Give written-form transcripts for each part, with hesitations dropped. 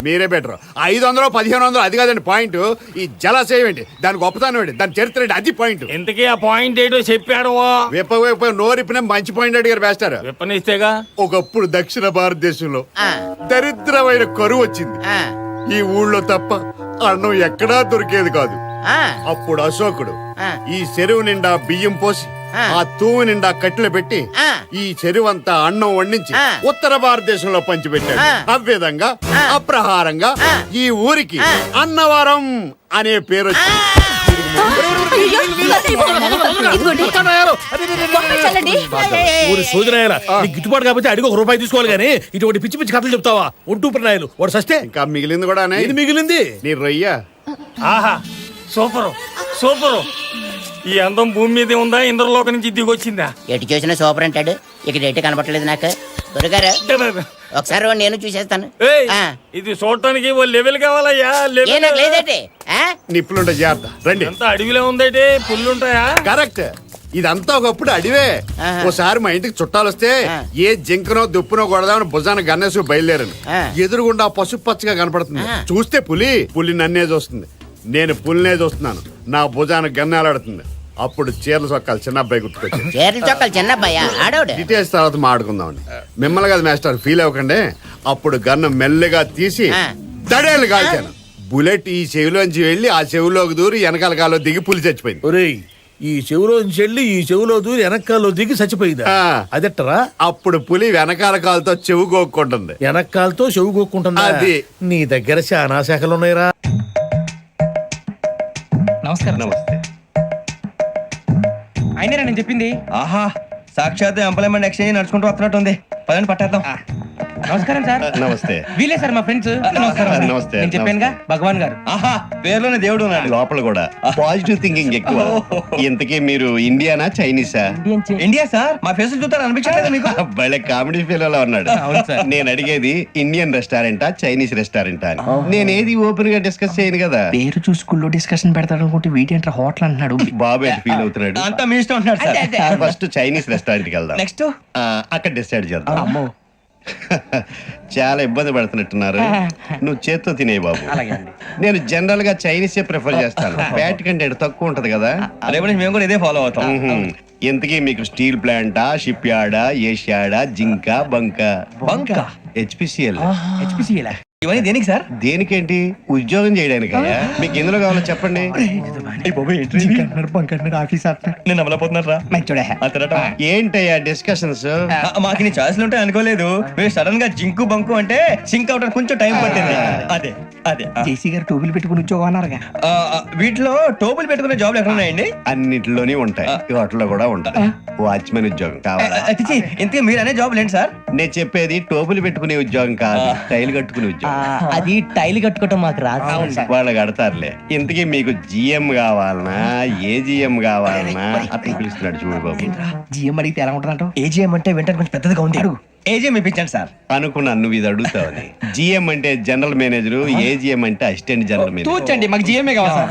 మీరే బెటర్. 500 1500 అది కాదండి పాయింట్. ఈ జలాశయం ఏంటి, దాని గొప్పతనం ఏంటి, దాని చరిత్ర ఏంటి, అది పాయింట్. ఇంతకీ ఆ పాయింట్ ఏంటో చెప్పాడు. విప్ప నోరిపిన మంచి పాయింట్ అడిగారు వేస్తారు. విప్పనిస్తేగా. ఒకప్పుడు దక్షిణ భారతదేశంలో దరిద్రమైన కరువు వచ్చింది. ఈ ఊళ్ళో తప్ప అన్నం ఎక్కడా దొరికేది కాదు. అప్పుడు అశోకుడు ఈ చెరువు నిండా బియ్యం పోసి ఆ తూము నిండా కట్టెలు పెట్టి ఈ చెరువంతా అన్నం వండించి ఉత్తర భారతదేశంలో పంచిపెట్టాడు. ఆ విధంగా అప్రహారంగా ఈ ఊరికి అన్నవరం అనే పేరు వచ్చింది. గిట్టుబాటు కాబట్టి అడిగి ₹1 తీసుకోవాలి కానీ ఇటువంటి పిచ్చి పిచ్చి కథలు చెప్తావా? ఒట్టు ప్రణాయాలు వాడు సస్తే ఇంకా మిగిలింది కూడా మిగిలింది నీ రొయ్య. ఆహా సూపరు సూపరు. ఈ అందం భూమి మీదే ఉందా, ఇంద్రలోక నుంచి దిగొచ్చిందా? ఎటు చూసినా సూపర్ అంటాడు. ఇక్కడ ఎటు కనపడలేదు నాకు. దొరగారు ఒకసారి నేను చూసేస్తాను. ఇది చూడటానికి ఓ లెవెల్ కావాలయ్యా. లేదంటే నిప్పులుంటాయి జాగ్రత్త. రండి. అంతా అడవిలో ఉందేటి, పుల్లుంటాయా? కరెక్ట్. ఇదంతా ఒకప్పుడు అడివే. ఓసారి మా ఇంటికి చుట్టాలు వస్తే ఏ జింకనో దుప్పునో కొడదామని భుజాన గన్నేసి బయలుదేరాను. ఎదురుగుండా పసుపు పచ్చగా కనపడుతుంది. చూస్తే పులి నన్నే చూస్తుంది, నేను పులినే చూస్తున్నాను. నా భుజాన గన్నేలాడుతుంది. అప్పుడు చీరల చొక్కాలు చిన్న అబ్బాయి గుర్తుకొచ్చింది. డీటెయిల్స్ తర్వాత మాట్లాడుకుందామండి. మిమ్మల్ని కదా మాస్టర్, ఫీల్ అవ్వకండి. అప్పుడు గన్ను మెల్లగా తీసి దడేలు కాల్చాను. బుల్లెట్ ఈ చెవిలోంచి వెళ్ళి ఆ చెవిలోకి దూరి వెనకాల కాలో దిగి పులి చచ్చిపోయింది. ఈ చెవులోంచి వెళ్ళి ఈ చెవులో దూరి వెనకాల్లో దిగి చచ్చిపోయింది. అదెట్టరా? అప్పుడు పులి వెనకాల కాలుతో చెవు గోక్కుంటుంది. వెనకాలతో చెవు గోక్కుంటుంది. అది నీ దగ్గర చాలా శాఖలు ఉన్నాయిరా. నమస్కారం. నమస్తే. అయినరా నేను చెప్పింది? ఆహా, సాక్షాత్ ఎంప్లాయ్మెంట్ ఎక్స్చేంజ్ నడుచుకుంటూ వస్తున్నట్టు ఉంది. పదండి పట్టేద్దాం. నమస్కారం సార్. నమస్తే. వీలే సార్ మా ఫ్రెండ్స్. నమస్కారం. నమస్తే. నేను చెప్పానుగా భగవాన్ గారు. ఆహా, పేర్లోనే దేవుడు ఉన్నాడు. లోపల కూడా పాజిటివ్ థింకింగ్ ఎక్కువ. ఇంతకీ మీరు ఇండియానా చైనీసా? India sir. మా ఫేస్ చూస్తారు అనిపించలేదు మీకు? భలే కామెడీ ఫీల్ లో ఉన్నాడు. నేను అడిగేది ఇండియన్ రెస్టారెంటా చైనీస్ రెస్టారెంటా అని. నేనేది ఓపెన్ గా డిస్కస్ చేయను కదా. పేరు చూసుకుల్లో డిస్కషన్ పెడతాడు అనుకుంటే వీటేంట్రా హోటల్ అంటున్నాడు. బాబు ఎట్ ఫీల్ అవుతున్నాడు. అంతా మీ ఇష్టం ఉంటున్నాడు. ఫస్ట్ చైనీస్ రెస్టారెంట్ కి వెళ్దాం. నెక్స్ట్ అక్కడ డిసైడ్ చేద్దాం. చాలా ఇబ్బంది పడుతున్నట్టున్నారు. నువ్వు చేత్తో తినే బాబు. నేను జనరల్ గా చైనీసే ప్రిఫర్ చేస్తాను. ఫ్యాట్ కంటెంట్ తక్కువ ఉంటది కదా. రేపు మేము కూడా ఇదే ఫాలో అవుతాం. ఎంతకీ మీకు స్టీల్ ప్లాంటా, షిప్ యార్డా, ఏషియాడా, జింక, బంక, హెచ్పిసిఎల్. ఇవన్నీ దేనికి సార్? దేనికేంటి? ఉద్యోగం చేయడానికి. మీకు ఎందులో కావాలో చెప్పండి. ఏంటయ్యా డిస్కషన్స్? మాకు నీ ఛాయిస్లు ఉంటాయి అనుకోలేదు. మీరు సడన్ గా జింకు బంకు అంటే సింక్ అవడానికి కొంచెం టైం పట్టింది. అదే జేసీ గారు టోపులు పెట్టుకుని ఉద్యోగం అన్నారుగా. వీటిలో టోపులు పెట్టుకునే జాబ్లు ఎక్కడ ఉన్నాయండి? అన్నిటిలోనే ఉంటాయి. వాటిలో కూడా ఉంటాయి. వాచ్మెన్ ఉద్యోగం కావాలా? ఇంతకీ మీరు అనే జాబ్ ఏంటి సార్? నేను చెప్పేది టోపులు పెట్టుకునే ఉద్యోగం కాదు, టైల్ కట్టుకునే ఉద్యోగం. అది టైల్ కట్టుకోవటం మాకు రాదు. వాళ్ళు కడతారులే. ఇంతకీ మీకు జిఎం కావాలనా, ఏజిఎం కావాలనా? అతను పిలుస్తున్నాడు చూడు బాబు. జిఎం అడిగితే ఎలా ఉంటుందంట? ఏజిఎం అంటే వెంటనే కొంచెం పెద్దదిగా ఉంది. అడుగు. ఏజిఎం ఇప్పించండి సార్. అనుకున్నాను నువ్వు ఇది అడుగుతావని. జిఎం అంటే జనరల్ మేనేజర్, ఏజిఎం అంటే అసిస్టెంట్ జనరల్ మేనేజర్. చూచండి, మాకు జిఎంఏ కావాలి సార్.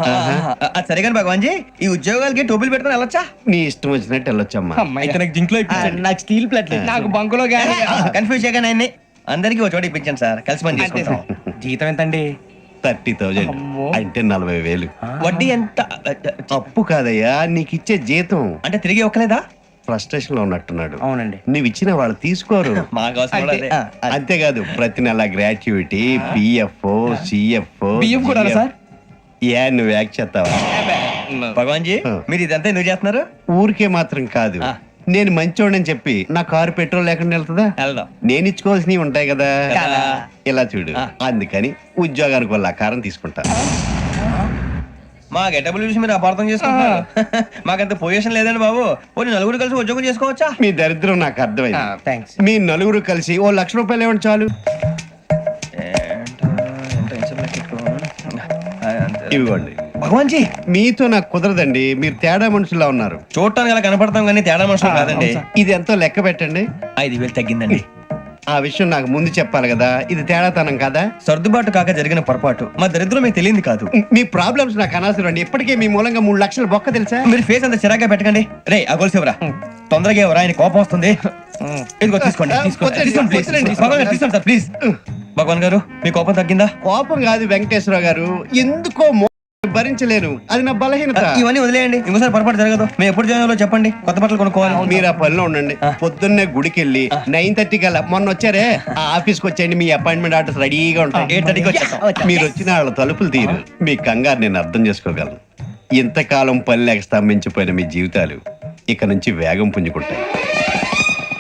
అది సరే కానీ భగవాన్ జీ, ఈ ఉద్యోగాలకి టోపులు పెట్టుకుని వెళ్ళొచ్చా? నీ ఇష్టం వచ్చినట్టు వెళ్ళొచ్చమ్మా. అయితే నాకు జింక్ లో నాకు స్టీల్ ప్లేట్, నాకు బంకులో గానీ కన్ఫ్యూజ్ చేయగానే ఆయన్ని అందరికి ఒక చోట ఇప్పించండి సార్. కలిసి పని చేసుకుంటాం. జీతం ఎంతండి? 30,000 అంటే 40,000. వడ్డీ ఎంత? అప్పు కాదయ్యా, నీకు ఇచ్చే జీతం. అంటే తిరిగి ఒక్కలేదా? ఫ్రస్ట్రేషన్ లో ఉన్నట్టున్నాడు. అవునండి. నువ్వు ఇచ్చిన వాళ్ళు తీసుకోరు. అంతేకాదు ప్రతి నెల గ్రాట్యుటీ, పిఎఫ్, సిఎఫ్. నువ్వు యాక్ట్ చేస్తావా? భగవాన్ జీ, మీరు ఇదంతా ఎందుకు చేస్తున్నారు? ఊరికే మాత్రం కాదు, నేను మంచోడని చెప్పి నా కారు పెట్రోల్ లేకుండా వెళ్తుందా? నేను ఇచ్చుకోవాల్సినవి ఉంటాయి కదా. ఇలా చూడు, అందుకని ఉద్యోగానికి వాళ్ళ ఆకారం తీసుకుంటా. మా గెటబుల్ చూసి మీరు అపార్థం చేసుకుంటున్నారు. మాకంత పొజిషన్ లేదండి బాబు. పోనీ నలుగురు కలిసి ఉద్యోగం చేసుకోవచ్చా? మీ దరిద్రం నాకు అర్థమైంది. మీ నలుగురు కలిసి ఓ ₹1,00,000 ఇవ్వండి చాలు. ఇవ్వండి. భగవాన్ జీ, మీతో నాకు కుదరదండి. మీరు తేడా మనుషుల్లా ఉన్నారు. చూడటానికి అలా కనపడతాం కానీ తేడా మనుషులు కాదండి. ఇది ఎంతో లెక్క పెట్టండి. 5,000 తగ్గిందండి. ఆ విషయం నాకు ముందు చెప్పాలి కదా. ఇది తేడాతనం కదా. సర్దుబాటు కాక జరిగిన పొరపాటు. మా దరిద్రం మీకు తెలియదు కాదు. మీ ప్రాబ్లమ్స్ నాకు అనవసరం అండి. ఇప్పటికే మీ మూలంగా 3 లక్షలు బొక్క తెలుసా? మీరు ఫేస్ అంత చిరాగా పెట్టకండి. రే ఆ గొలుసు ఎవరా? తొందరగా ఎవరా? ఆయన కోపం వస్తుంది. ఇదిగో తీసుకోండి. తీసుకోండి సార్ ప్లీజ్. భగవాన్ గారు మీ కోపం తగ్గిందా? కోపం కాదు వెంకటేశ్వరరావు గారు, ఎందుకో భరించలేను, అది నా బలహీనత. ఇవన్నీ వదిలేయండి, ఇంకోసారి పొరపాటు జరగదు. మేము ఎప్పుడు జాయిన్ అవ్వాలో చెప్పండి, కొత్త బట్టలు కొనుక్కోవాలి. మీరు ఆ పనిలో ఉండండి. పొద్దున్నే గుడికి వెళ్ళి 9:30 కల్లా, మొన్న వచ్చారే ఆ ఆఫీస్కి వచ్చేయండి, మీ అపాయింట్మెంట్ ఆర్డర్స్ రెడీగా ఉంటాయి. 8:30కి వచ్చేస్తాం. మీరు వచ్చిన వాళ్ళ తలుపులు తీరు. మీ కంగారు నేను అర్థం చేసుకోగలను. ఇంతకాలం పని లేక స్తంభించిపోయిన మీ జీవితాలు ఇక నుంచి వేగం పుంజుకుంటాయి.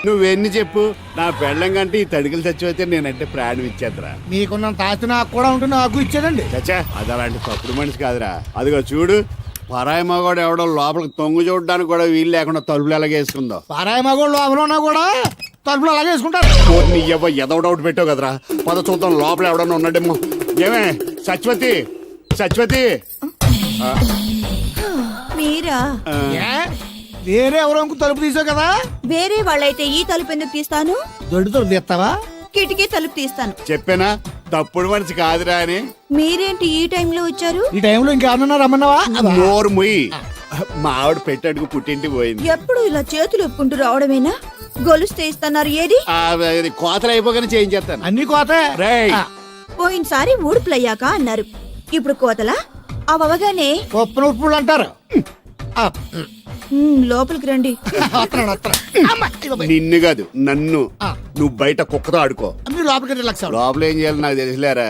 నువ్వెన్ని చెప్పు, నా పెళ్ళం కంటే ఈ తడికలు చచ్చిపోతే నేనంటే ప్రాణం ఇచ్చేద్దరా. మీకున్న తాత నాకు కూడా ఉంటుంది, నాకు ఇచ్చాడండి. చచ్చా, అది అలాంటి తప్పుడు మనిషి కాదురా. అదిగో చూడు, పరాయి మగవాడు ఎవడో లోపలికి తొంగు చూడడానికి కూడా వీలు లేకుండా తలుపులు ఎలాగేసుకుందో. పారాయి మగోళ్ళు లోపల కూడా తలుపులు అలాగే వేసుకుంటారు. నీ ఎవ్వ ఎదో డౌట్ పెట్టావు కదరా. పద చూద్దాం లోపల ఎవడన్నా ఉన్నాడేమో. ఏమే సత్యవతి, సత్యవతి. మీరా? ఏ? వేరే ఎవరో తలుపు తీసావు కదా. వేరే వాళ్ళైతే ఈ తలుపు ఎందుకు తీస్తాను? దొడ్డుతో తీస్తావా? కిటికీ తలుపు తీస్తాను. చెప్పానా తప్పుడు మనిషి కాదురా అని. మీరేంటి ఈ టైంలో వచ్చారు? ఈ టైంలో ఇంకేమన్నా రమ్మన్నావా? నోరు ముయ్యి. మా ఆవిడ పెట్టడుకు పుట్టింటి పోయింది. ఎప్పుడు ఇలా చేతులు ఒప్పుకుంటూ రావడమేనా? గొలుస్తే ఇస్తున్నారు, ఏది? కోతలు అయిపోగానే చేయించేస్తాను. అన్ని కోతే. రేయ్, పోయినసారి ఊడుపులయ్యాక అన్నారు, ఇప్పుడు కోతలా? అవగానే ఉప్పు ఉప్పులు అంటారు. లోపలికి రండి. నిన్ను కాదు నన్ను. నువ్వు బయట కుక్కతో ఆడుకో. మీరు లోపలికి రిలాక్స్ అవ్వండి. లోపల ఏం చేయాలి నాకు తెలిసిలేరా.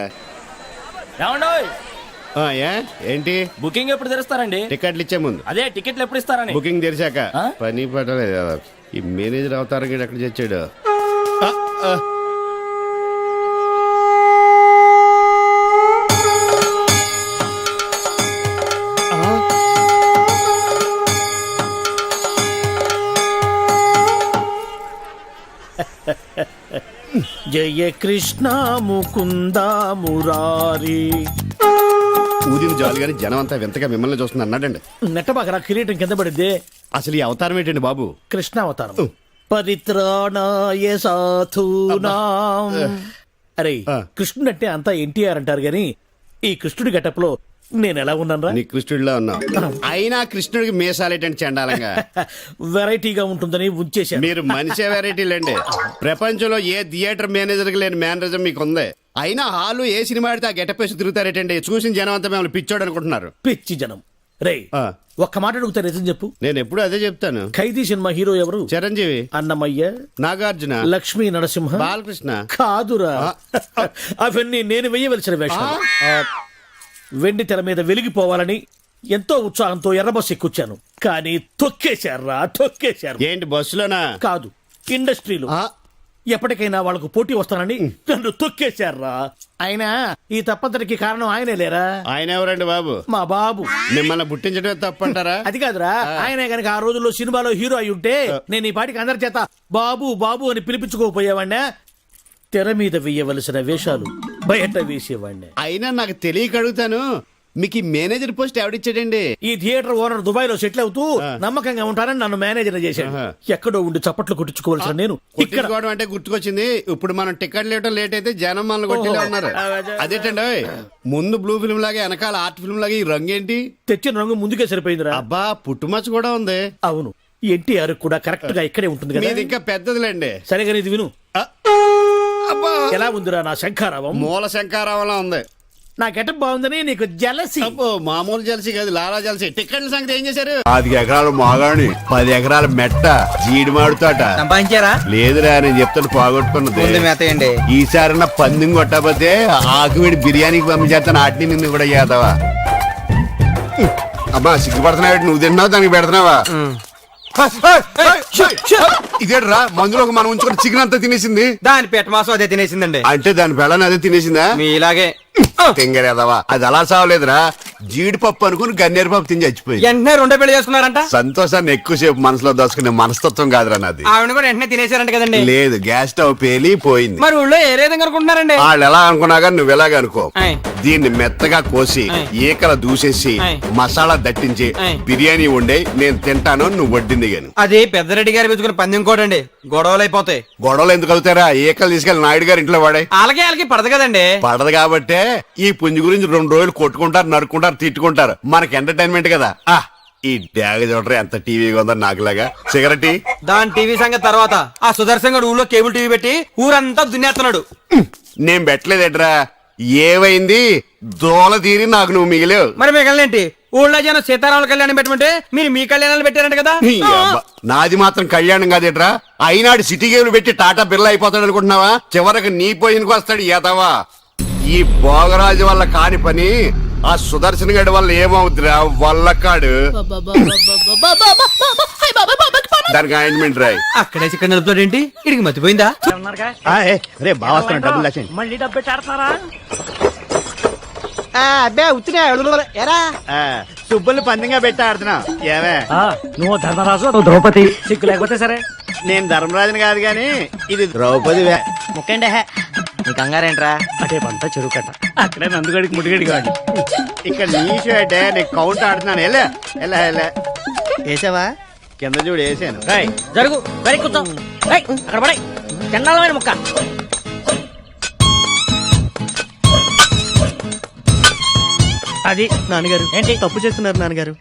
ఏంటి బుకింగ్ ఎప్పుడు తెరుస్తారండి? టికెట్లు ఇచ్చే ముందు. అదే టికెట్లు ఎప్పుడు ఇస్తారని. బుకింగ్ తెరిచాక. పని పడలేదు. ఈ మేనేజర్ అవతారం గీడు ఎక్కడ చచ్చాడు. జయ కృష్ణ ముకుంద మురారి. ఊదిన జాలుగాని జనం అంతా వింతగా మిమ్మల్ని చూస్తుంది అన్నాడండి. నెట్టబాకరా కిరీటం కింద పడింది. అసలు ఈ అవతారం ఏంటండి బాబు? కృష్ణ అవతారం. పరిత్రాణాయ సాధూనాం. అరే కృష్ణుడు అంటే అంతా ఎన్టీఆర్ అంటారు గాని ఈ కృష్ణుడి గెటప్లో నేను ఎలా ఉన్నాను? నీ కృష్ణుడిలో ఉన్నావు. అయినా కృష్ణుడికి మీసాలేటండి చండాలంగా. వెరైటీగా ఉంటుందని ఉంచేశాను. మీరు మనిషే వెరైటీలండి. ప్రపంచంలో ఏ థియేటర్ మేనేజర్ కి లేని మేనరిజం మీకు ఉంది. అయినా హాలు ఏ సినిమా ఆడితే ఆ గెటప్ వేసి తిరుగుతారేటండి. చూసిన జనం అంతా మిమ్మల్ని పిచ్చోడు అనుకుంటున్నారు. పిచ్చి జనం. రే ఒక్క మాట అడుగుతా, నిజం చెప్పు. నేను ఎప్పుడు అదే చెప్తాను. ఖైదీ సినిమా హీరో ఎవరు? చిరంజీవి, అన్నమయ్య, నాగార్జున, లక్ష్మీ నరసింహ, బాలకృష్ణ. కాదురా, అవన్నీ నేను వెయ్యవలసిన వేషాలు. వెండి తెర మీద వెలిగిపోవాలని ఎంతో ఉత్సాహంతో ఎర్రబస్ ఎక్కుచ్చాను, కానీ తొక్కేశారా తొక్కేశారు. ఏంటి బస్సులోనా? కాదు, ఇండస్ట్రీలో. ఎప్పటికైనా వాళ్ళకు పోటీ వస్తానని నన్ను తొక్కేశారా. అయినా ఈ తప్పంతటికి కారణం ఆయనే లేరా? ఆయన ఎవరండి బాబు? మా బాబు. మిమ్మల్ని పుట్టించడమే తప్పంటారా? అది కాదురా, ఆయనే గనక ఆ రోజుల్లో సినిమాలో హీరో అయి ఉంటే నేను ఈ పాటికి అందరి చేత బాబు బాబు అని పిలిపించుకోపోయేవాడినా. తెర మీద వేయవలసిన వేషాలు బయట వేసేవాడిని. అయినా నాకు తెలియక అడుగుతాను, మీకు ఈ మేనేజర్ పోస్ట్ ఎవడిచ్చాడండి? ఈ థియేటర్ ఓనర్ దుబాయ్ లో సెటిల్ అవుతూ నమ్మకంగా ఉంటానని నన్ను మేనేజర్ చేశాడు. ఎక్కడో ఉండి చప్పట్లు కొట్టించుకోవాల్సిన నేను ఇక్కడ అంటే గుర్తుకొచ్చింది. ఇప్పుడు మనం టికెట్ లేట్ అయితే జనం మనల్ని కొట్టిలే ఉన్నారు. అదేంటండి, ముందు బ్లూ ఫిల్మ్ లాగా వెనకాల ఆర్ట్ ఫిల్మ్ లాగా ఈ రంగు ఏంటి? తెచ్చిన రంగు ముందుకే సరిపోయిందిరా. అబ్బా, పుట్టుమచ్చ కూడా ఉంది. అవును, ఎన్టీఆర్ కూడా కరెక్ట్ గా ఇక్కడే ఉంటుంది కదా. ఇంకా పెద్దదిలేండి. సరేగా ఇది విను. ఎలా ఉందిరా నా శంఖారావం? మూల శంఖారావంలా ఉంది. నా గెటప్ బాగుందని నీకు జలసి? మామూలు జలసి కాదు, లాలా జలసి. టికెట్ల సంగతి ఏం చేశారు? 10 ఎకరాలు మాగాణి, 10 ఎకరాల మెట్ట, జీడి మాడుతాట సంపాదించారా? లేదురా, నేను చెప్తాను పోగొట్టుకున్నది. మేతయండి. ఈసారి పందెం కొట్టకపోతే ఆకువిడి బిర్యానీకి పంపించేస్తాను. ఆటిని నిన్ను కూడా చేద్దావా? అమ్మా సిగ్గుపడుతున్నావు, నువ్వు తిన్నావు దానికి పెడుతున్నావా? ఇదేట్రా, మందులో మనం ఉంచుకుని చికెన్ అంతా తినేసింది. దాని పెట్ట మాసం అదే తినేసిందండి. అంటే దాని పెళ్ళని అదే తినేసిందా? మీలాగే తెంగరేదవా, అది అలా సావలేదురా. జీడిపప్పు అనుకుని గన్నేరు పప్పు తిని చచ్చిపోయింది. వెంటనే 2 పెళ్లి చేసుకున్నారంట. సంతోషాన్ని ఎక్కువసేపు మనసులో దోసుకునే మనస్తత్వం కాదురా నాది. ఆవిడ కూడా వెంటనే తినేసారంట కదండి. లేదు, గ్యాస్ స్టవ్ పేలి పోయింది. మరి ఊళ్ళో ఏ విధంగా అనుకుంటున్నారండి? వాళ్ళు ఎలా అనుకున్నా కానీ నువ్వు ఎలాగ అనుకో. ఆయ్. దీన్ని మెత్తగా కోసి ఈకల దూసేసి ఆయ్. మసాలా దట్టించి ఆయ్. బిర్యానీ వండే నేను తింటాను, నువ్వు వడ్డింది గాని. అది పెద్దరెడ్డి గారు పెంచుకున్న పందెం కోడండి, గొడవలు అయిపోతాయి. గొడవలు ఎందుకు అవుతారా? ఈకలు తీసుకెళ్లి నాయుడు గారి ఇంట్లో వాడే. వాళ్ళకి పడదు కదండి. పడదు కాబట్టే ఈ పుంజు గురించి 2 రోజులు కొట్టుకుంటారు, నరుక్కుంటారు, తిట్టుకుంటారు. మనకి ఎంటర్టైన్మెంట్ కదా. ఈ డ్యాగ చూడరా ఎంత టీవీగా ఉందో నాకులాగా సిగరెట్ దాని టీవీ సంగతి తర్వాత ఆ సుదర్శన్ గడు ఊళ్ళో కేబుల్ టీవీ పెట్టి ఊరంతా దున్నేస్తున్నాడు. నేను పెట్టలేదేట్రా, ఏమైంది దోల తీరి నాకు నువ్వు మిగిలేవు. మరి మిగలనేంటి ఊళ్ళో జనం సీతారాముల కళ్యాణం పెట్టమంటే మీరు మీ కళ్యాణాలు పెట్టారంట కదా. నీ అబ్బ, నాది మాత్రం కళ్యాణం కాదేట్రా, అయినాడు సిటీ గేమ్లు పెట్టి టాటా బిర్లా అయిపోతాడు అనుకుంటున్నావా? చివరికి నీ పొయ్యినకు వస్తాడు ఏతావా. ఈ భోగరాజు వల్ల కాని పని ఆ సుదర్శన్ గడి వల్ల ఏమవుతురా వల్లకాడు. దానికి ఆయింట్మెంట్ రాయి. అక్కడే చికెన్ నలుపుతాడు ఏంటి, ఇడికి మర్చిపోయిందా? రే బాగా డబ్బులు మళ్ళీ డబ్బు పెట్టాడతారా? అబ్బే ఉత్తినే ఎరా సుబ్బుల్ని పందిగా పెట్టి ఆడుతున్నా. ఏమే నువ్వు ధర్మరాజు, నువ్వు ద్రౌపది, సిగ్గు లేకపోతే సరే. నేను ధర్మరాజుని కాదు గాని ఇది ద్రౌపది. ముక్కండి నీ కంగారేంట్రా? అటే పంట చెరువు కట్ట, అక్కడే నందుగడికి ముడిగడి కాదు. ఇక్కడ నీషు అంటే నీకు కౌంట్ ఆడుతున్నాను. ఎలా వేసావా? కింద చూడు వేసాను. జరుగు వెరీ కూర్చో. అక్కడ పడే చండాలమైన ముక్క. అది నాన్నగారు ఏంటి? తప్పు చేస్తున్నారు నాన్నగారు.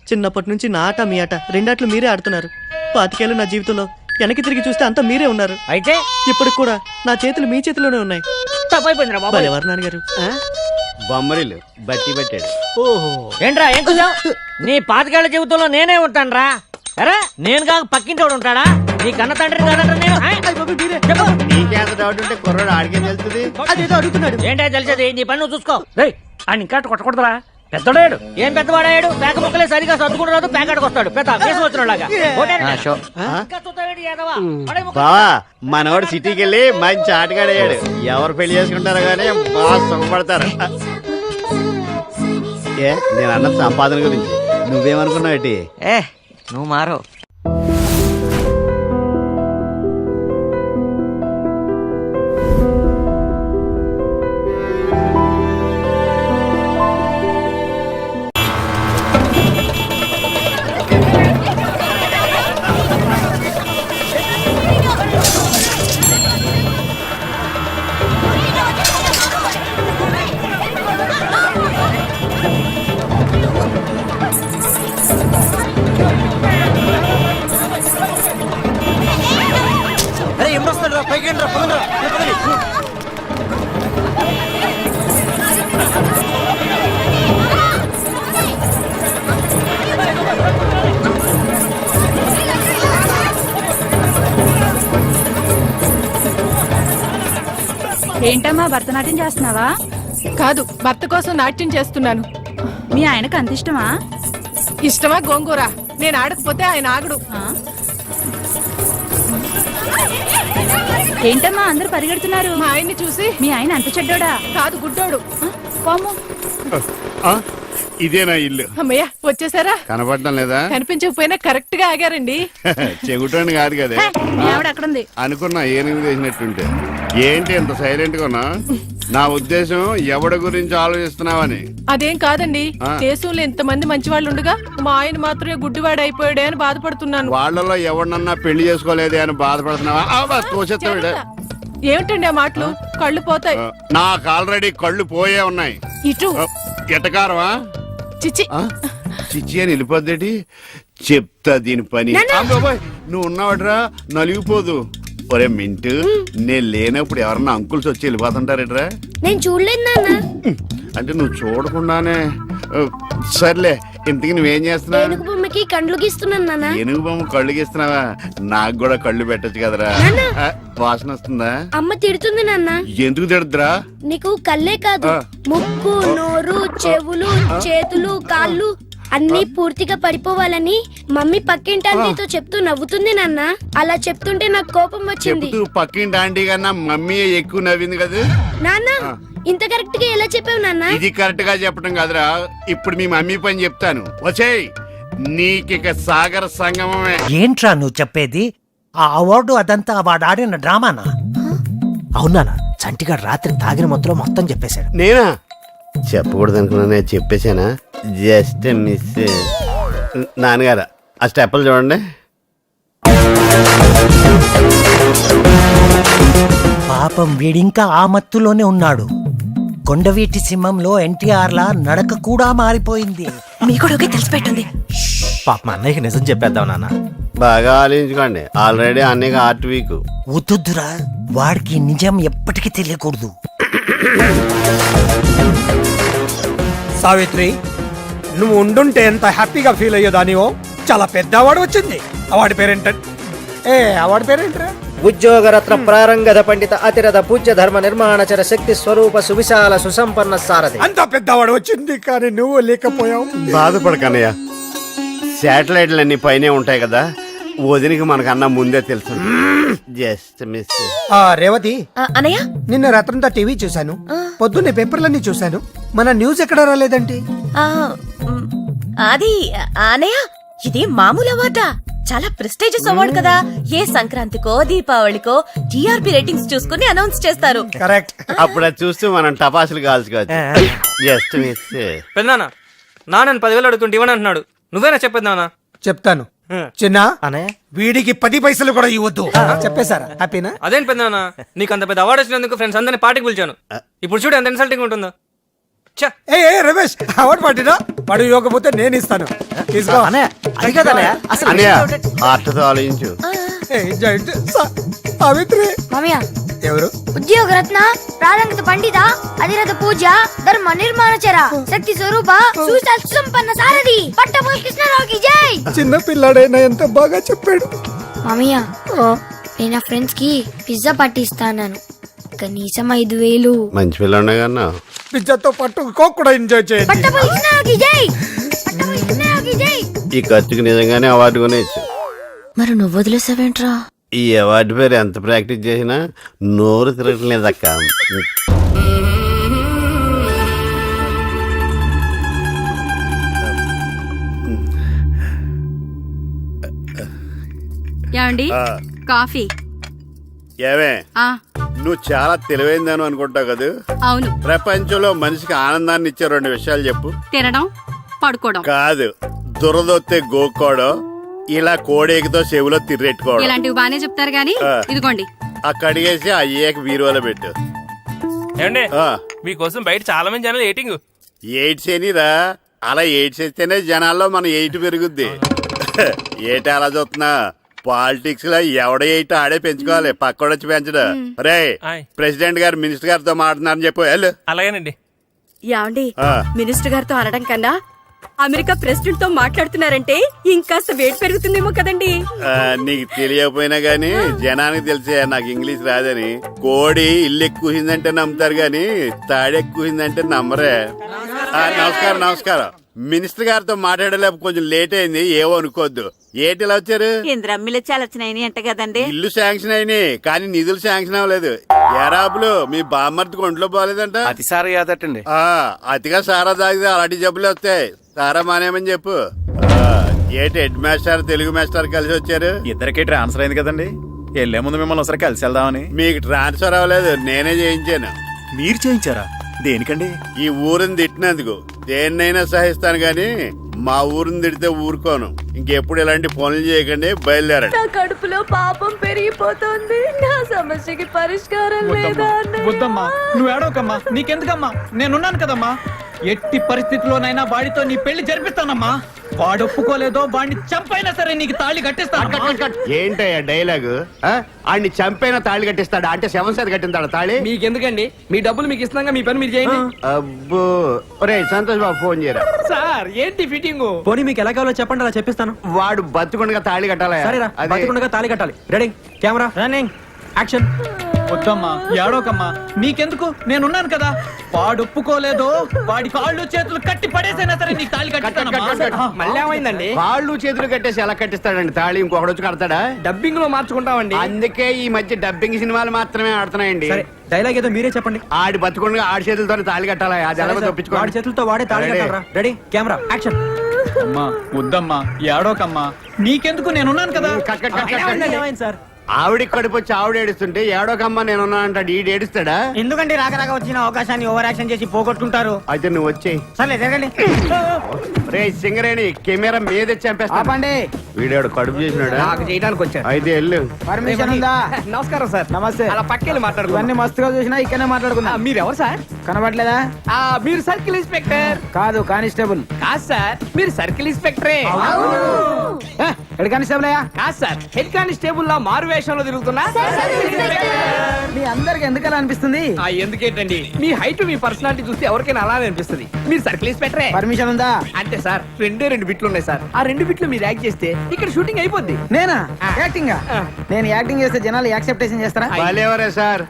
చిన్నప్పటి నుంచి నా ఆట మీ ఆట రెండాట్లు మీరే ఆడుతున్నారు. 25 ఏళ్ళు నా జీవితంలో వెనక్కి తిరిగి చూస్తే అంతా మీరే ఉన్నారు. అయితే ఇప్పుడు కూడా నా చేతులు మీ చేతిలోనే ఉన్నాయి. తప్పైపోయిందిరా బాబు. ఎవరు నాన్నగారు? బొమ్మరిల్లు బట్టి పట్టాడు. ఓహో ఏంట్రా ఏం చూసావు? నీ 25 ఏళ్ల జీవితంలో నేనే ఉంటానురా. అరే నేను కాక పక్కింటోడు ఉంటాడా? నీ కన్న తండ్రి కాదంట నేను. చెప్పు. నీకేంత డౌట్ ఉంటే కుర్రాడు ఆడికేం తెలుస్తుంది? అదేదో అడుగుతున్నాడు. ఏంటో తెలిసేది, నీ పని నువ్వు చూసుకో. ఆయన ఇంకా కొట్టకూడదురా, పెద్దోడాడు. ఏం పెద్దవాడాడు? పేక ముక్కలే సరిగా సర్దుకుంటూ రాదు, పేకాడికి వస్తాడు. పెద్ద వేసి వచ్చినలాగా. బావా మనవాడు సిటీకి వెళ్ళి మంచి ఆటగాడయ్యాడు. ఎవరు పెళ్లి చేసుకుంటారో గానీ బాగా సుఖపడతారు. ఏ నేను అన్న సంపాదన గురించి నువ్వేమనుకున్నావు? నువ్వు మారో. అరే ఎప్పుడు వస్తాడు రా, పైకి రా, పదండ్రా. ఏంటమ్మా భరతనాట్యం చేస్తున్నావా? కాదు, భర్త కోసం నాట్యం చేస్తున్నాను. మీ ఆయనకు అంత ఇష్టమా? ఇష్టమా గోంగూర? నేను ఆడకపోతే ఆయన ఆగడు. ఏంటమ్మా అందరూ పరిగెడుతున్నారు? మా ఆయన్ని చూసి. మీ ఆయన అంత చెడ్డోడా? కాదు, గుడ్డోడు. పాము. ఇదేనా ఇల్లు? అమ్మయ్య వచ్చేసారా? కనపడటం లేదా? కనిపించకపోయినా కరెక్ట్ గా ఆగారండి. చెగుటోని కాదు కదా మీ ఆవిడ అక్కడుంది. అనుకున్నా ఏనుగు వేసినట్టుంటే. ఏంటి ఎంత సైలెంట్ గా ఉన్నా? నా ఉద్దేశం ఎవడి గురించి ఆలోచిస్తున్నావని. అదేం కాదండి, దేశంలో ఎంతమంది మంచి వాళ్ళు ఉండగా మా ఆయన మాత్రమే గుడ్డివాడు అయిపోయాడే అని బాధపడుతున్నాను. వాళ్ళలో ఎవరినన్నా పెళ్లి చేసుకోలేదే అని బాధపడుతున్నావా? తోసేస్తాడు. ఏమిటండి ఆ మాటలు? కళ్ళు పోతాయి. నాకు ఆల్రెడీ కళ్ళు పోయే ఉన్నాయి. ఇటు ఎటకారమా? చిచ్చి. చిచ్చి అని వెళ్ళిపోద్దేటి? చెప్తా దీని పని. నువ్వు ఉన్నావట్రా, నలిగిపోదు. ఒరే మింటు, నేను లేనప్పుడు ఎవరన్నా అంకుల్స్ వచ్చి వెళ్ళిపోతుంటారేట్రా? నేను చూడలేదు నాన్న. అంటే నువ్వు చూడకుండానే. సర్లే, ఇంతకి నువ్వేం చేస్తున్నావు? ఏనుగు బొమ్మకి కళ్ళు గీస్తున్నాను నాన్న. ఏనుగు బొమ్మ కళ్ళు గీస్తున్నావా? నాకు కూడా కళ్ళు పెట్టొచ్చు కదరా. వాసన వస్తుందా? అమ్మ తిడుతుంది నాన్న. ఎందుకు తిడద్దురా? నీకు కళ్ళే కాదు, ముక్కు, నోరు, చెవులు, చేతులు, కాళ్ళు అన్ని పూర్తిగా పడిపోవాలని మమ్మీ పక్కింటి ఆంటీతో చెప్తూ నవ్వుతుంది నాన్న. అలా చెప్తుంటే నాకు కోపం వచ్చింది. చెప్తూ పక్కింటి ఆంటీ కన్నా మమ్మీ ఎక్కువ నవ్వింది కదా నాన్న. ఇంత కరెక్ట్ గా ఎలా చెప్పావు నాన్న? ఇది కరెక్ట్ గా చెప్పడం కాదురా, ఇప్పుడు మీ మమ్మీ పని చెప్తాను. వచ్చేయ్, నీకిక సాగర సంగమమే. ఏంట్రా నువ్వు చెప్పేది? ఆ అవార్డు అదంతా వాడు ఆడిన డ్రామానా? అవునా? చంటిగాడు రాత్రి తాగిన మొత్తం చెప్పేశాడు. నేనా? చెప్పకూడదు అనుకున్నా, చెప్పేశానా? Just miss. నాన్నగారు ఆ స్టెప్పులు చూడండి. పాపం వీడింకా ఆ మత్తులోనే ఉన్నాడు. కొండవీటి సింహంలో ఎన్టీఆర్ లా నడక కూడా మారిపోయింది. మీ కూడా తెలిసి పెట్టండి. పాప మా అన్నయ్యకి నిజం చెప్పేద్దాం నాన్న. బాగా ఆలోచించుకోండి, ఆల్రెడీ అన్నయ్యకి హార్ట్ వీక్. వద్దురా, వాడికి నిజం ఎప్పటికీ తెలియకూడదు. సావిత్రి, నువ్వు ఉండుంటే ఎంత హ్యాపీగా ఫీల్ అయ్యేదానివో. చాలా పెద్ద అవార్డు వచ్చింది. అవార్డు పేరేంట? అవార్డు పేరేంటరా? ఉద్యోగరత్న ప్రారంగధ పండిత అతిరథ పూజ్య ధర్మ నిర్మాణచర శక్తి స్వరూప సువిశాల సుసంపన్న సారథి. అంత పెద్ద అవార్డు వచ్చింది, కానీ నువ్వు లేకపోయావు. బాధపడకన్నయ్య, శాటిలైట్లు అన్ని పైనే ఉంటాయి కదా, వదినికి మనకన్నా ముందే తెలుసు. Just miss. రేవతి, అనయ్య నిన్న రాత్రంతా టీవీ చూశాను, పొద్దున్నే పేపర్లన్నీ చూశాను. మన న్యూస్ ఎక్కడ రాలేదంటే? అది అనయ్య, ఇది మామూలు అవార్డా? చాలా ప్రెస్టీజియస్ అవార్డు కదా. ఏ సంక్రాంతికో దీపావళికో టీఆర్పీ రేటింగ్స్ చూసుకుని అనౌన్స్ చేస్తారు. కరెక్ట్. అప్పుడు అది చూస్తూ మనం టపాసులు కాల్చుకోవచ్చు. Just miss. పెద్దనాన్న నాన్న 10,000 అడుగుతుంటే ఇవ్వని అంటున్నాడు, నువ్వేనా చెప్పేది నాన్న? చెప్తాను చిన్న. అన్నయ్య, వీడికి 10 పైసలు కూడా ఇవ్వద్దు. చెప్పేశారా? హ్యాపీనా? అదేంటి పెద్దనాన్న, నీకు అంత పెద్ద అవార్డు వచ్చినందుకు ఫ్రెండ్స్ అందరినీ పార్టీకి పిలిచాను. ఇప్పుడు చూడు ఎంత ఇన్సల్టింగ్ ఉంటుందో. రమేష్, అవార్డు పార్టీనా? వాడు ఇవ్వకపోతే నేను ఇస్తాను. తీసుకో. అన్నయ్య, అది కాదన్నయ్య, అసలు అన్నయ్య ఆర్ట్తో ఆలోచించు. సావిత్రి మామయ్య, ఎవరు? ఉద్యోగరత్న ప్రారంగత పండిత అధిరథ పూజ ధర్మ నిర్మాణచర శక్తి స్వరూప సువిశాల సుసంపన్న సారథి పట్టభూమి కృష్ణారావుకి జై. చిన్న పిల్లాడైనా ఎంత బాగా చెప్పాడు. మామయ్య, నేను నా ఫ్రెండ్స్ కి పిజ్జా పార్టీ ఇస్తాను. కనీసం 5,000. మంచి పిల్లనే కన్నా. పిజ్జాతో పాటు కోక్ కూడా ఎంజాయ్ చేయండి. పట్టభూమి కృష్ణారావుకి జై. పట్టభూమి కృష్ణారావుకి జై. ఈ ఖర్చుకి నిజంగానే అవార్డు కొనేచ్చు. మరి నువ్వు వదిలేసావేంట్రా? ఈ అవార్డు పేరు ఎంత ప్రాక్టీస్ చేసినా నోరు తిరగట్లేదక్క. ఏమండి, కాఫీ? ఏమే, నువ్వు చాలా తెలివైందని అనుకుంటావు కదా. అవును. ప్రపంచంలో మనిషికి ఆనందాన్ని ఇచ్చే 2 విషయాలు చెప్పు. తినడం, పడుకోవడం. కాదు, దురదొత్తే గోక్కోవడం, ఇలా కోడేకితో చెవులో తిర్రెట్టుకోవడం. ఇలాంటివి బానే చెప్తారు గానీ ఇదిగోండి. అక్కడిగేసి అయ్యేకి బీరువాలో పెట్టు. ఏమండి, మీకోసం బయట చాలా మంది జనాలు ఎయిటింగ్. ఎయిడ్స్ ఏనిరా, అలా ఎయిడ్స్ వేస్తేనే జనాల్లో మన ఎయిట్ పెరుగుద్ది. ఏటి అలా చూస్తున్నా? పాలిటిక్స్ లో ఎవడ ఎయిట్ ఆడే పెంచుకోవాలి, పక్కోడొచ్చి పెంచడం. రే, ప్రెసిడెంట్ గారు మినిస్టర్ గారితో మాట్లాడుతున్నారని చెప్పు. వెళ్ళు. అలాగేనండి. ఏమండి, మినిస్టర్ గారితో అనడం కన్నా అమెరికా ప్రెసిడెంట్ తో మాట్లాడుతున్నారంటే ఇంకాస్త వేడి పెరుగుతుందేమో కదండి. నీకు తెలియకపోయినా గానీ జనానికి తెలిసే నాకు ఇంగ్లీష్ రాదని. కోడి ఇల్లు ఎక్కువసిందంటే నమ్ముతారు గాని తాడెక్కువసిందంటే నమ్మరే. నమస్కారం. నమస్కారం. మినిస్టర్ గారితో మాట్లాడలేక కొంచెం లేట్ అయింది, ఏవో అనుకోవద్దు. ఏటి ఇలా వచ్చారు? ఇంద్రమ్మిలు చాలా వచ్చినాయి అంట కదండి. ఇల్లు శాంక్షన్ అయినాయి కానీ నిధులు శాంక్షన్ అవ్వలేదు. ఎరాబులు మీ బామ్మర్తికి ఒంట్లో పోలేదంట. అతిసారి యాదటండి. అతిగా సారా తాగితే అలాంటి జబ్బులు వస్తాయి. సారా మానేమని చెప్పు. ఏటి హెడ్ మాస్టర్ తెలుగు మాస్టర్ కలిసి వచ్చారు? ఇద్దరికి ట్రాన్స్ఫర్ అయింది కదండి, వెళ్లే ముందు మిమ్మల్ని ఒకసారి కలిసి వెళ్దామని. మీకు ట్రాన్స్ఫర్ అవ్వలేదు, నేనే చేయించాను. మీరు చేయించారా? దేనికండి? ఈ ఊరిని తిట్టినందుకు. దేన్నైనా సహిస్తాను గాని మా ఊరిని తిడితే ఊరుకోను. ఇంకెప్పుడు ఇలాంటి పనులు చేయకండి, బయలుదేరండి. నా కడుపులో పాపం పెరిగిపోతుంది. నా సమస్యకి పరిష్కారం లేదా? వద్దమ్మా, నువ్వు ఏడవకమ్మా. నీకెందుకమ్మా, నేనున్నాను కదమ్మా. ఎట్టి పరిస్థితిలోనైనా వాడితో నీ పెళ్లి జరిపిస్తానమ్మా. వాడు ఒప్పుకోలేదో వాడిని చంపైనా సరే నీకు తాళి కట్టిస్తాను. ఏంటయ్యా డైలాగు? ఆడిని చంపైనా తాళి కట్టిస్తాడా? అంటే శవం మీద కట్టిందాడా తాళి? మీకెందుకండి, మీ డబ్బులు మీకు ఇస్తున్నాగా, మీ పని మీరు చేయండి. అబ్బో, ఒరే సంతోష్ బాబు ఫోన్ చేయరా. సార్ ఏంటి ఫిట్టింగ్? పోనీ మీకు ఎలా కావాలో చెప్పండి, అలా చెప్పిస్తాను. వాడు బతుకుండగా తాళి కట్టాలా? సరేరా, బతికుండగా తాళి కట్టాలి. Ready, camera running, action. వద్దమ్మా, ఏడోకమ్మా. నీకెందుకు, నేనున్నాను కదా. వాడు ఒప్పుకోలేదో వాడి కాళ్ళు చేతులు కట్టి పడేసైనా సరే నీకు తాళి కట్టిస్తానమ్మా. మళ్ళీ ఏమైందండి? కాళ్ళు చేతులు కట్టేసి ఎలా కట్టిస్తాడండి తాళి? ఇంకొకటి వచ్చి కడతాడా? డబ్బింగ్ లో మార్చుకుంటామండి. అందుకే ఈ మధ్య డబ్బింగ్ సినిమాలు మాత్రమే ఆడుతున్నాయండి. సరే, డైలాగ్ ఏదో మీరే చెప్పండి. ఆడి బతుకుండగా ఆడి చేతులతో తాళి కట్టాలా? అది ఎలా తప్పించుకో. వాడి చేతులతో వాడే తాళి కట్టాలరా. Ready, camera action. అమ్మా వద్దమ్మా, ఏడోకమ్మా. నీకెందుకు, నేనున్నాను కదా. ఏమైంది సార్? ఆవిడికి కడుపు వచ్చి ఆవిడ ఏడుస్తుంటే ఏడోకమ్మ నేనున్నా అంటాడు ఈడు ఏడుస్తాడా? ఎందుకంటే రాక రాక వచ్చిన అవకాశాన్ని ఓవర్ యాక్షన్ చేసి పోగొట్టుకుంటారు. అయితే నువ్వు వచ్చేయి. సర్లే జరగండి. రే సింగరేణి కెమెరా మీద చంపేస్తా. వీడాడు కడుపు చేసినాడా? చేయడానికి వచ్చాడు. అయితే వెళ్ళు. పర్మిషన్ ఉందా? నమస్కారం సార్. నమస్తే. అలా పక్కెళ్ళి మాట్లాడు. ఇవన్నీ మస్తుగా చూసినా ఇక్కడనే మాట్లాడుకున్నా. మీరు ఎవరు సార్? కనబడలేదా? మీరు సర్కిల్ ఇన్స్పెక్టర్ కాదు, కానిస్టేబుల్ కాదు సార్. మీరు సర్కిల్ ఇన్స్పెక్టరే. హెడ్ కానిస్టేబుల్ అయ్యా? కాదు సార్, హెడ్ కానిస్టేబుల్ లా మారు వేషంలో తిరుగుతున్నా. మీ అందరికి ఎందుకలా అనిపిస్తుంది? ఎందుకేంటండి, మీ హైట్ మీ పర్సనాలిటీ చూస్తే ఎవరికైనా అలానే అనిపిస్తుంది. మీరు సర్కిల్ ఇన్స్పెక్టరే. పర్మిషన్ ఉందా? అంటే సార్ రెండు బిట్లు ఉన్నాయి సార్. ఆ 2 బిట్లు మీరు యాక్ట్ చేస్తే ఇక్కడ షూటింగ్ అయిపోద్ది. నేనా యాక్టింగ్? నేను యాక్టింగ్ చేస్తే జనాలు యాక్సెప్టేషన్ చేస్తారా? వాళ్ళెవరే సార్?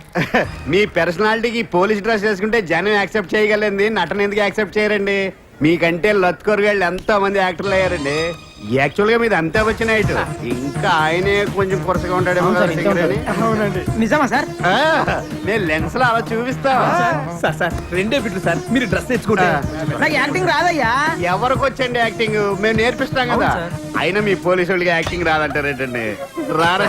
మీ పర్సనాలిటీకి పోలీస్ డ్రెస్ వేసుకుంటే జనం యాక్సెప్ట్ చేయగలండి, నటన ఎందుకు యాక్సెప్ట్ చేయరండి? మీకంటే లత్కొరగాళ్ళు ఎంతో మంది యాక్టర్లు అయ్యారండి. యాక్చువల్ గా మీది అంతే వచ్చిన హైట్. ఇంకా ఆయనే కొంచెం కొరసగా ఉంటాడేమో. నిజమా సార్? నేను లెన్స్ లో అలా చూపిస్తా. సార్ 2 బిట్లు సార్. మీరు డ్రెస్ తెచ్చుకుంటే నాకు యాక్టింగ్ రాదయ్యా. ఎవరికి వచ్చండి యాక్టింగ్? మేము నేర్పిస్తాం కదా. అయినా మీ పోలీసు వాళ్ళకి యాక్టింగ్ రాదంటారేంటండి? రారా